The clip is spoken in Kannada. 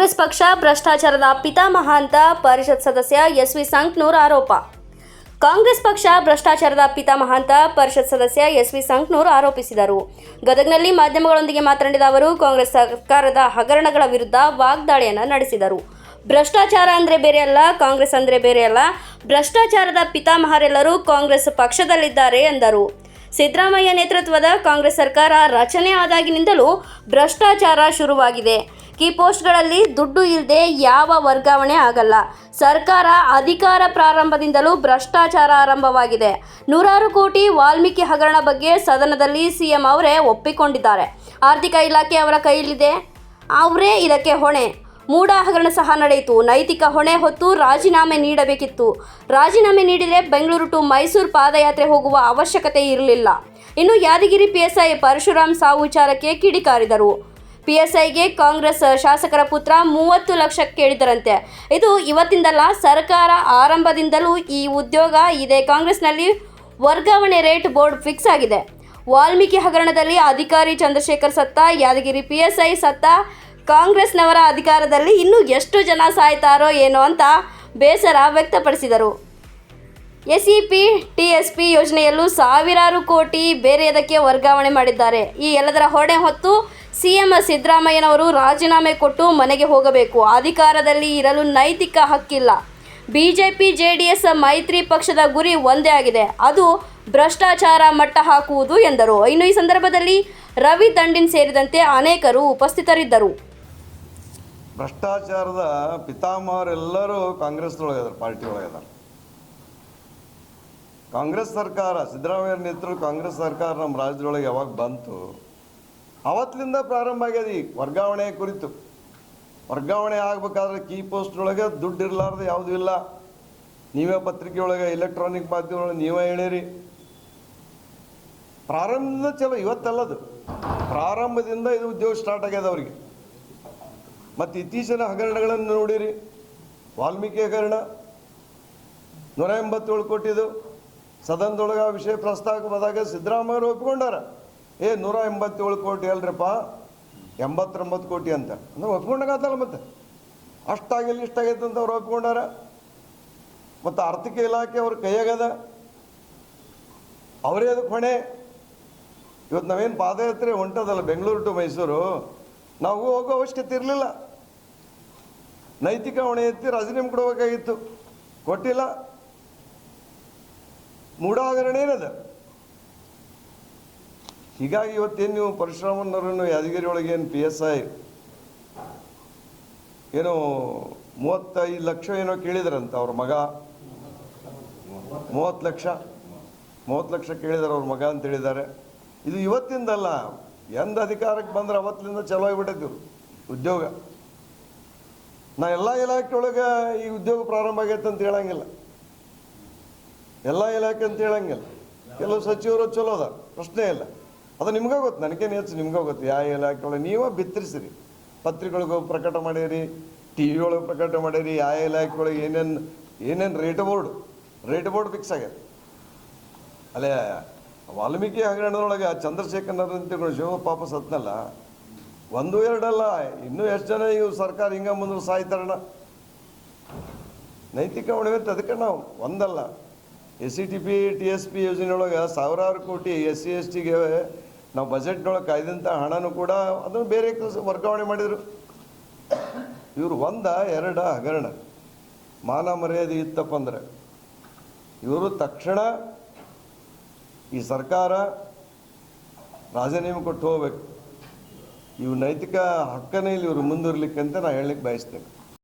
ಕಾಂಗ್ರೆಸ್ ಪಕ್ಷ ಭ್ರಷ್ಟಾಚಾರದ ಪಿತಾಮಹ ಅಂತ ಪರಿಷತ್ ಸದಸ್ಯ ಎಸ್.ವಿ. ಸಂಕನೂರ್ ಆರೋಪ. ಕಾಂಗ್ರೆಸ್ ಪಕ್ಷ ಭ್ರಷ್ಟಾಚಾರದ ಪಿತಾಮಹ ಅಂತ ಪರಿಷತ್ ಸದಸ್ಯ ಎಸ್.ವಿ. ಸಂಕನೂರ್ ಆರೋಪಿಸಿದರು. ಗದಗನಲ್ಲಿ ಮಾಧ್ಯಮಗಳೊಂದಿಗೆ ಮಾತನಾಡಿದ ಅವರು, ಕಾಂಗ್ರೆಸ್ ಸರ್ಕಾರದ ಹಗರಣಗಳ ವಿರುದ್ಧ ವಾಗ್ದಾಳಿಯನ್ನು ನಡೆಸಿದರು. ಭ್ರಷ್ಟಾಚಾರ ಅಂದರೆ ಬೇರೆ ಅಲ್ಲ, ಕಾಂಗ್ರೆಸ್ ಅಂದರೆ ಬೇರೆ ಅಲ್ಲ. ಭ್ರಷ್ಟಾಚಾರದ ಪಿತಾಮಹರೆಲ್ಲರೂ ಕಾಂಗ್ರೆಸ್ ಪಕ್ಷದಲ್ಲಿದ್ದಾರೆ ಎಂದರು. ಸಿದ್ದರಾಮಯ್ಯ ನೇತೃತ್ವದ ಕಾಂಗ್ರೆಸ್ ಸರ್ಕಾರ ರಚನೆ ಆದಾಗಿನಿಂದಲೂ ಭ್ರಷ್ಟಾಚಾರ ಶುರುವಾಗಿದೆ. ಕೀ ಪೋಸ್ಟ್ಗಳಲ್ಲಿ ದುಡ್ಡು ಇಲ್ಲದೆ ಯಾವ ವರ್ಗಾವಣೆ ಆಗಲ್ಲ. ಸರ್ಕಾರ ಅಧಿಕಾರ ಪ್ರಾರಂಭದಿಂದಲೂ ಭ್ರಷ್ಟಾಚಾರ ಆರಂಭವಾಗಿದೆ. ನೂರಾರು ಕೋಟಿ ವಾಲ್ಮೀಕಿ ಹಗರಣ ಬಗ್ಗೆ ಸದನದಲ್ಲಿ ಸಿಎಂ ಅವರೇ ಒಪ್ಪಿಕೊಂಡಿದ್ದಾರೆ. ಆರ್ಥಿಕ ಇಲಾಖೆ ಅವರ ಕೈಯಲ್ಲಿದೆ, ಅವರೇ ಇದಕ್ಕೆ ಹೊಣೆ. ಮೂಡ ಹಗರಣ ಸಹ ನಡೆಯಿತು. ನೈತಿಕ ಹೊಣೆ ಹೊತ್ತು ರಾಜೀನಾಮೆ ನೀಡಬೇಕಿತ್ತು. ರಾಜೀನಾಮೆ ನೀಡಿದರೆ ಬೆಂಗಳೂರು ಟು ಮೈಸೂರು ಪಾದಯಾತ್ರೆ ಹೋಗುವ ಅವಶ್ಯಕತೆ ಇರಲಿಲ್ಲ. ಇನ್ನು ಯಾದಗಿರಿ ಪಿಎಸ್ಐ ಪರಶುರಾಮ್ ಸಾವು ವಿಚಾರಕ್ಕೆ ಕಿಡಿಕಾರಿದರು. ಪಿಎಸ್ಐಗೆ ಕಾಂಗ್ರೆಸ್ ಶಾಸಕರ ಪುತ್ರ 30 ಲಕ್ಷ ಕೇಳಿದರಂತೆ. ಇದು ಇವತ್ತಿಂದಲ್ಲ, ಸರ್ಕಾರ ಆರಂಭದಿಂದಲೂ ಈ ಉದ್ಯೋಗ ಇದೆ. ಕಾಂಗ್ರೆಸ್ನಲ್ಲಿ ವರ್ಗಾವಣೆ ರೇಟ್ ಬೋರ್ಡ್ ಫಿಕ್ಸ್ ಆಗಿದೆ. ವಾಲ್ಮೀಕಿ ಹಗರಣದಲ್ಲಿ ಅಧಿಕಾರಿ ಚಂದ್ರಶೇಖರ್ ಸತ್ತ, ಯಾದಗಿರಿ ಪಿಎಸ್ಐ ಸತ್ತ. ಕಾಂಗ್ರೆಸ್ನವರ ಅಧಿಕಾರದಲ್ಲಿ ಇನ್ನೂ ಎಷ್ಟು ಜನ ಸಾಯ್ತಾರೋ ಏನೋ ಅಂತ ಬೇಸರ ವ್ಯಕ್ತಪಡಿಸಿದರು. ಎಸ್ಇಪಿ ಟಿಎಸ್ಪಿ ಯೋಜನೆಯಲ್ಲೂ ಸಾವಿರಾರು ಕೋಟಿ ಬೇರೆಯದಕ್ಕೆ ವರ್ಗಾವಣೆ ಮಾಡಿದ್ದಾರೆ. ಈ ಎಲ್ಲದರ ಹೊಣೆ ಹೊತ್ತು ಸಿಎಂ ಸಿದ್ದರಾಮಯ್ಯನವರು ರಾಜೀನಾಮೆ ಕೊಟ್ಟು ಮನೆಗೆ ಹೋಗಬೇಕು. ಅಧಿಕಾರದಲ್ಲಿ ಇರಲು ನೈತಿಕ ಹಕ್ಕಿಲ್ಲ. ಬಿಜೆಪಿ ಜೆಡಿಎಸ್ ಮೈತ್ರಿ ಪಕ್ಷದ ಗುರಿ ಒಂದೇ ಆಗಿದೆ, ಅದು ಭ್ರಷ್ಟಾಚಾರ ಮಟ್ಟ ಹಾಕುವುದು ಎಂದರು. ಇನ್ನು ಈ ಸಂದರ್ಭದಲ್ಲಿ ರವಿ ದಂಡಿನ್ ಸೇರಿದಂತೆ ಅನೇಕರು ಉಪಸ್ಥಿತರಿದ್ದರು. ಭ್ರಷ್ಟಾಚಾರದ ಪಿತಾಮಹರೆಲ್ಲರೂ ಕಾಂಗ್ರೆಸ್ನೊಳಗಿದ್ದಾರೆ, ಪಾರ್ಟಿ ಒಳಗಿದ್ದಾರೆ. ಕಾಂಗ್ರೆಸ್ ಸರ್ಕಾರ, ಸಿದ್ದರಾಮಯ್ಯ ನೇತೃತ್ವದ ಕಾಂಗ್ರೆಸ್ ಸರ್ಕಾರ ನಮ್ಮ ರಾಜ್ಯದೊಳಗೆ ಯಾವಾಗ ಬಂತು ಅವತ್ತಿನಿಂದ ಪ್ರಾರಂಭ ಆಗ್ಯದ ಈ ವರ್ಗಾವಣೆ ಕುರಿತು. ವರ್ಗಾವಣೆ ಆಗಬೇಕಾದ್ರೆ ಕೀ ಪೋಸ್ಟ್ನೊಳಗೆ ದುಡ್ಡು ಇರಲಾರ್ದು ಯಾವುದೂ ಇಲ್ಲ. ನೀವೇ ಪತ್ರಿಕೆ ಒಳಗೆ, ಎಲೆಕ್ಟ್ರಾನಿಕ್ ಮಾಧ್ಯಮದೊಳಗೆ ನೀವೇ ಹೇಳಿರಿ. ಪ್ರಾರಂಭದಿಂದ ಚಲೋ, ಇವತ್ತಲ್ಲದು ಪ್ರಾರಂಭದಿಂದ ಇದು ಉದ್ಯೋಗ ಸ್ಟಾರ್ಟ್ ಆಗ್ಯದ ಅವರಿಗೆ. ಮತ್ತು ಇತ್ತೀಚಿನ ಹಗರಣಗಳನ್ನು ನೋಡಿರಿ. ವಾಲ್ಮೀಕಿ ಹಗರಣ 187 ಕೋಟಿದು ಸದನದೊಳಗೆ ಆ ವಿಷಯ ಪ್ರಸ್ತಾಪ ಬಂದಾಗ ಸಿದ್ದರಾಮಯ್ಯವರು ಒಪ್ಪಿಕೊಂಡಾರ. 187 ಕೋಟಿ ಅಲ್ರಿಪ್ಪ, 89 ಕೋಟಿ ಅಂತ ಅಂದ್ರೆ ಒಪ್ಕೊಂಡಾಗತ್ತಲ್ಲ. ಮತ್ತೆ ಅಷ್ಟಾಗಿಲ್ಲ ಇಷ್ಟಾಗೈತೆ ಅಂತ ಅವ್ರು ಒಪ್ಕೊಂಡಾರ. ಮತ್ತು ಆರ್ಥಿಕ ಇಲಾಖೆ ಅವ್ರ ಕೈಯಾಗದ, ಅವರೇ ಅದಕ್ಕೆ ಹೊಣೆ. ಇವತ್ತು ನಾವೇನು ಪಾದಯಾತ್ರೆ ಹೊಂಟದಲ್ಲ ಬೆಂಗಳೂರು ಟು ಮೈಸೂರು, ನಾವು ಹೋಗೋ ಅವಶ್ಯಕತೆ ಇರಲಿಲ್ಲ. ನೈತಿಕ ಹೊಣೆ ಎತ್ತಿ ರಾಜೀನಾಮೆ ಕೊಡಬೇಕಾಗಿತ್ತು, ಕೊಟ್ಟಿಲ್ಲ. ಮೂಡ ಹಗರಣ ಏನದ. ಹೀಗಾಗಿ ಇವತ್ತೇನು ನೀವು ಪರಶುರಾಮನವರನ್ನು ಯಾದಗಿರಿ ಒಳಗೆ ಏನು PSI ಏನೋ 35 ಲಕ್ಷ ಏನೋ ಕೇಳಿದ್ರಂತ ಅವ್ರ ಮಗ. 30 ಲಕ್ಷ ಕೇಳಿದಾರೆ ಅವ್ರ ಮಗ ಅಂತ ಹೇಳಿದ್ದಾರೆ. ಇದು ಇವತ್ತಿಂದಲ್ಲ, ಎಂದ ಅಧಿಕಾರಕ್ಕೆ ಬಂದ್ರೆ ಅವತ್ತಿನಿಂದ ಚಲೋ ಆಗಿಬಿಟ್ಟಿದ್ರು ಉದ್ಯೋಗ. ನಾ ಎಲ್ಲ ಇಲಾಖೆ ಒಳಗೆ ಈ ಉದ್ಯೋಗ ಪ್ರಾರಂಭ ಆಗೈತೆ ಅಂತ ಹೇಳಂಗಿಲ್ಲ, ಎಲ್ಲ ಇಲಾಖೆ ಅಂತ ಹೇಳಂಗಿಲ್ಲ. ಕೆಲವು ಸಚಿವರು ಚಲೋ ಅದ, ಪ್ರಶ್ನೆ ಇಲ್ಲ. ಅದು ನಿಮ್ಗೆ ಗೊತ್ತು, ನನಗೇನು ಹೆಚ್ಚು ನಿಮ್ಗೆ ಗೊತ್ತು. ಯಾವ ಇಲಾಖೆ ಒಳಗೆ ನೀವೇ ಬಿತ್ತರಿಸಿರಿ, ಪತ್ರಿಕೆಗಳಿಗೆ ಪ್ರಕಟ ಮಾಡಿರಿ, TV ಒಳಗೆ ಪ್ರಕಟ ಮಾಡಿರಿ. ಯಾವ ಇಲಾಖೆ ಒಳಗೆ ಏನೇನು ರೇಟ್ ಬೋರ್ಡ್ ಫಿಕ್ಸ್ ಆಗ್ಯದ. ಅಲ್ಲೇ ವಾಲ್ಮೀಕಿ ಹಗರಣದೊಳಗೆ ಚಂದ್ರಶೇಖರ್ ಅಂತ ಶಿವ ಪಾಪ ಸತ್ನಲ್ಲ, 1-2 ಅಲ್ಲ, ಇನ್ನೂ ಎಷ್ಟು ಜನ ಇವು ಸರ್ಕಾರ ಹಿಂಗೆ ಮುಂದೆ ಸಾಯ್ತಾರಣ. ನೈತಿಕ ಹೊಣೆ ಅದಕ್ಕೆ ನಾವು ಒಂದಲ್ಲ, SETP TSP ಯೋಜನೆಯೊಳಗೆ ಸಾವಿರಾರು ಕೋಟಿ SC STಗೆ ನಾವು ಬಜೆಟ್ನೊಳಗೆ ಕಾಯ್ದಂಥ ಹಣನೂ ಕೂಡ ಅದನ್ನು ಬೇರೆ ವರ್ಗಾವಣೆ ಮಾಡಿದರು. ಇವರು 1-2 ಹಗರಣ ಮಾನ ಮರ್ಯಾದೆ ಇತ್ತಪ್ಪ ಅಂದರೆ ಇವರು ತಕ್ಷಣ ಈ ಸರ್ಕಾರ ರಾಜೀನಾಮೆ ಕೊಟ್ಟು ಹೋಗ್ಬೇಕು. ಇವು ನೈತಿಕ ಹಕ್ಕನೇ ಇಲ್ಲಿ ಇವರು ಮುಂದುವರ್ಲಿಕ್ಕೆ ಅಂತ ನಾನು ಹೇಳಲಿಕ್ಕೆ ಬಯಸ್ತೇನೆ.